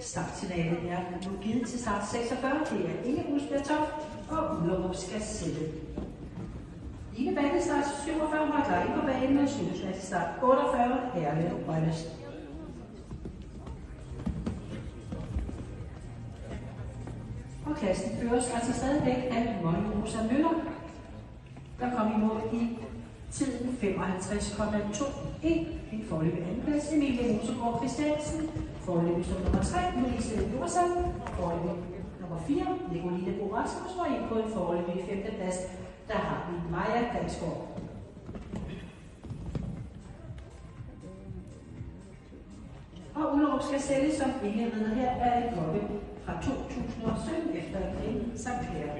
Startsignalet er nu givet til start 46. Det er Inge Busbjerg og Ullerup skal sætte. Line Bakke start 47 var klar ind på banen og Sydøstland start 48. Herlev Rønnes. Og klassen føres altså stadigvæk af Molly Rosa Møller, der kom i mål i tiden 55,21. En foreløbig andenplads, Emilie Mosegaard Christiansen. Foreløbig som nummer 3, Louise Jorsand. Foreløbig nummer 4, Nicoline Bo Rasmus. Og ind på en foreløbig 5. plads, der har vi Maja Dalsgaard. Og Ullerup skal sælges som indledende her af et loppe fra 2017 efter en Sankt Clair.